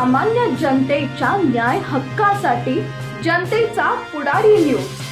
सामान्य जनतेच्या न्याय हक्कासाठी जनतेचा पुढारी न्यूज।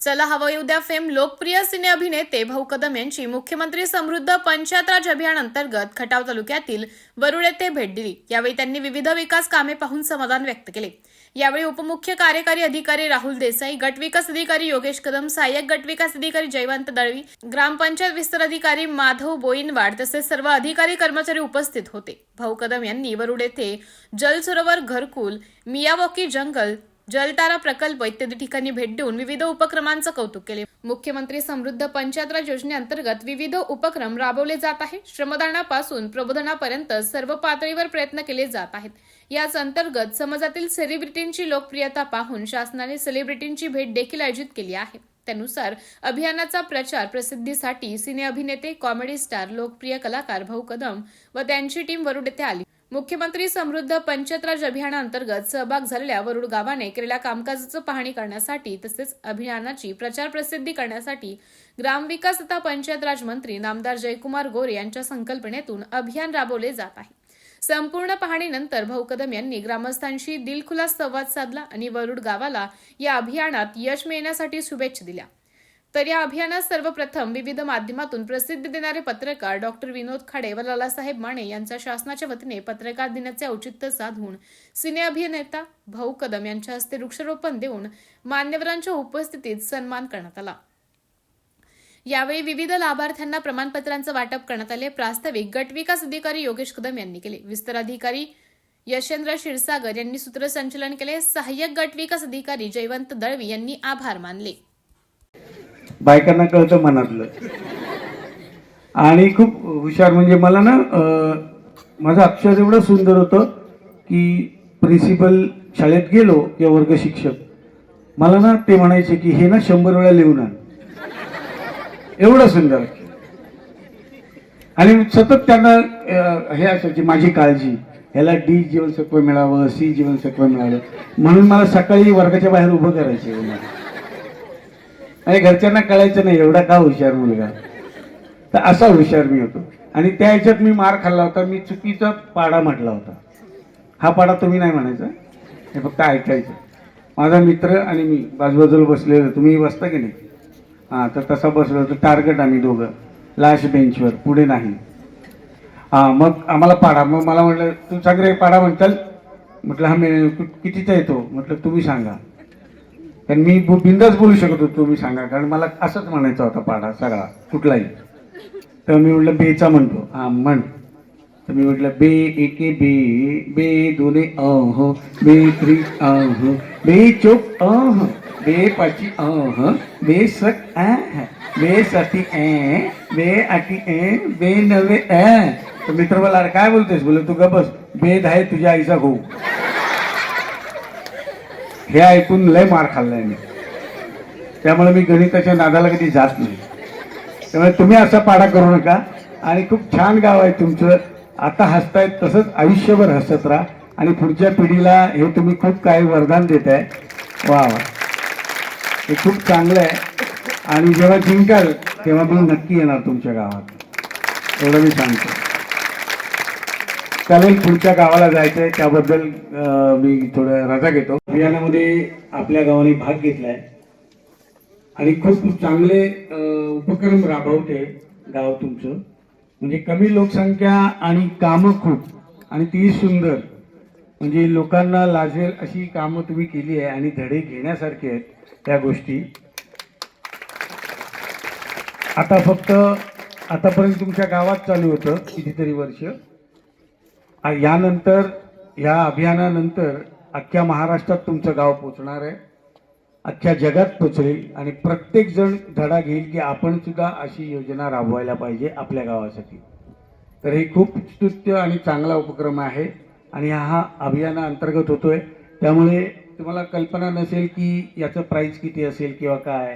चला हवं येऊ द्या फेम लोकप्रिय सिने अभिनेते भाऊ कदम यांची मुख्यमंत्री समृद्ध पंचायत राज अभियान अंतर्गत खटाव तालुक्यातील वरुड येथे भेट दिली। यावेळी त्यांनी विविध विकास कामे पाहून समाधान व्यक्त केले। यावेळी उपमुख्य कार्यकारी अधिकारी राहुल देसाई, गट विकास अधिकारी योगेश कदम, सहाय्यक गट विकास अधिकारी जयवंत दळवी, ग्रामपंचायत विस्तार अधिकारी माधव बोईनवाड तसेच सर्व अधिकारी कर्मचारी उपस्थित होते। भाऊ कदम यांनी वरुड येथे जल सरोवर, घरकुल, मियावॉकी जंगल, जलतारा प्रकल्प इत्यादी ठिकाणी भेट देऊन विविध उपक्रमांचं कौतुक केले। मुख्यमंत्री समृद्ध पंचायत राज योजनेअंतर्गत विविध उपक्रम राबवले जात आहेत। श्रमदानापासून प्रबोधनापर्यंत सर्व पातळीवर प्रयत्न केले जात आहेत। याच अंतर्गत समाजातील सेलिब्रिटींची लोकप्रियता पाहून शासनाने सेलिब्रिटींची भेट देखील आयोजित केली आहे। त्यानुसार अभियानाचा प्रचार प्रसिद्धीसाठी सिने अभिनेते, कॉमेडी स्टार, लोकप्रिय कलाकार भाऊ कदम व त्यांची टीम वरुड येथे आली। मुख्यमंत्री समृद्ध पंचायत राज अभियानाअंतर्गत सहभाग झालेल्या वरुड गावाने केलेल्या कामकाजाची पाहणी करण्यासाठी तसेच अभियानाची प्रचार प्रसिद्धी करण्यासाठी ग्रामविकास तथा पंचायत राज मंत्री नामदार जयकुमार गोरे यांच्या संकल्पनेतून अभियान राबवले जात आहे। संपूर्ण पाहणीनंतर भाऊ कदम यांनी ग्रामस्थांशी दिलखुलास संवाद साधला आणि वरुड गावाला या अभियानात यश मिळण्यासाठी शुभेच्छा दिल्या। तर या अभियानात सर्वप्रथम विविध माध्यमातून प्रसिद्धी देणारे पत्रकार डॉक्टर विनोद खाडे व लालासाहेब माने यांचा शासनाच्या वतीने पत्रकार दिनाचे औचित्य साधून सिने अभिनेता भाऊ कदम यांच्या हस्ते वृक्षारोपण देऊन मान्यवरांच्या उपस्थितीत सन्मान करण्यात आला। यावेळी विविध लाभार्थ्यांना प्रमाणपत्रांचं वाटप करण्यात आले। प्रास्ताविक गट विकास अधिकारी योगेश कदम यांनी केले। विस्तार अधिकारी यशेंद्र क्षीरसागर यांनी सूत्रसंचालन केले। सहाय्यक गट विकास अधिकारी जयवंत दळवी यांनी आभार मानले। बायकांना कळतं मनातलं आणि खूप हुशार, म्हणजे मला ना माझं अक्षर एवढं सुंदर होतं की प्रिन्सिपल शाळेत गेलो किंवा वर्ग शिक्षक मला ना ते म्हणायचे की हे ना 100 वेळा लिहून आण, एवढं सुंदर। आणि सतत त्यांना हे असायची माझी काळजी, ह्याला डी जीवनसत्व मिळावं, सी जीवनसत्व मिळावं म्हणून मला सकाळी वर्गाच्या बाहेर उभं करायचे आणि घरच्यांना कळायचं नाही एवढा का हुशार मुलगा, तर असा हुशार मी होतो। आणि त्या ह्याच्यात मी मार खाल्ला होता, मी चुकीचा पाडा म्हटला होता। हा पाडा तुम्ही नाही म्हणायचा, हे फक्त ऐकायचं। माझा मित्र आणि मी बाजूबाजूला बसलेलो, तुम्ही बसता की नाही, हां तर तसा बसलो होतो। टार्गेट आम्ही दोघं लास्ट बेंचवर, पुढे नाही। हां मग आम्हाला पाडा, मग मला म्हटलं तू सांग रे पाडा म्हणताल, म्हटलं हा मी कितीचा येतो, म्हटलं तुम्ही सांगा। कारण मी बिंदास बोलू शकत होतो तुम्ही सांगा, कारण मला असंच म्हणायचा होता पाडा सगळा कुठलाही। तर मी म्हटलं बेचा म्हणतो, हां म्हण। तर मी म्हटलं बे एके बे, बे दोने अह, बे त्रि अह, बे चौक अह, बे पाची अह, बे सक अह, बे साती ए, बे आठी ए, बे नवे ए। तर मित्र बोला काय बोलतेस, बोले तू ग बस, बेद आहे तुझ्या आईचा भाऊ। हे ऐकून लय मार खाल्लाय मी, त्यामुळे मी गणिताच्या नादाला कधी जात नाही। त्यामुळे तुम्ही असा पाडा करू नका। आणि खूप छान गाव आहे तुमचं, आता हसतायत तसंच आयुष्यभर हसत राहा आणि पुढच्या पिढीला हे तुम्ही खूप काही वरदान देत आहे। वा वा, हे खूप चांगलं आहे। आणि जेव्हा जिंकाल तेव्हा मी नक्की येणार तुमच्या गावात, एवढं मी सांगतो। चालेल, पुढच्या गावाला जायचं आहे, त्याबद्दल मी थोडं रजा घेतो। अभियानामध्ये आपल्या गावाने भाग घेतलाय आणि खूप चांगले उपक्रम राबवते गाव तुमचं। म्हणजे कमी लोकसंख्या आणि कामं खूप, आणि ती सुंदर, म्हणजे लोकांना लाजेल अशी कामं तुम्ही केली आहे आणि धडे घेण्यासारखे आहेत त्या गोष्टी। आता फक्त आतापर्यंत तुमच्या गावात चालू होतं कितीतरी वर्ष, यानंतर या अभियानानंतर अख्ख्या महाराष्ट्रात तुमचं गाव पोचणार आहे, अख्ख्या जगात पोचेल आणि प्रत्येक जण धडा घेईल की आपण सुद्धा अशी योजना राबवायला पाहिजे आपल्या गावासाठी। तर हे खूप स्तुत्य आणि चांगला उपक्रम आहे आणि हा अभियानाअंतर्गत होतोय। त्यामुळे तुम्हाला कल्पना नसेल की याचं प्राईस किती असेल किंवा काय,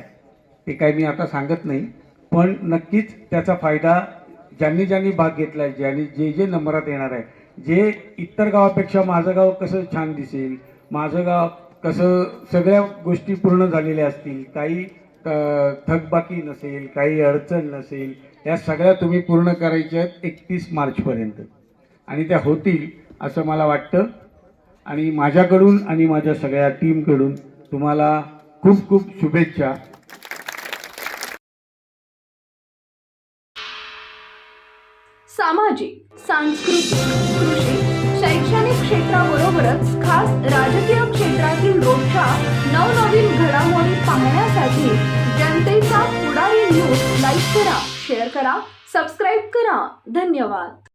ते काय मी आता सांगत नाही, पण नक्कीच त्याचा फायदा ज्यांनी ज्यांनी भाग घेतला आहे, ज्यांनी जे जे नंबरात येणार आहे, जे इतर गावापेक्षा माझं गाव कसं छान दिसेल, माझं गाव कसं सगळ्या गोष्टी पूर्ण झालेल्या असतील, काही थकबाकी नसेल, काही अडचण नसेल, या सगळ्या तुम्ही पूर्ण करायच्या आहेत 31 मार्चपर्यंत आणि त्या होतील। असं मला वाटतं. आणि माझ्याकडून आणि माझ्या सगळ्या टीमकडून तुम्हाला खूप खूप शुभेच्छा. सामाजिक, सांस्कृतिक, कृषी, शैक्षणिक क्षेत्राबरोबरच खास राजकीय क्षेत्रातील रोजच्या नवनवीन घडामोडी पाहण्यासाठी जनतेचा पुढारी न्यूज लाईक करा, शेअर करा, सबस्क्राईब करा. धन्यवाद.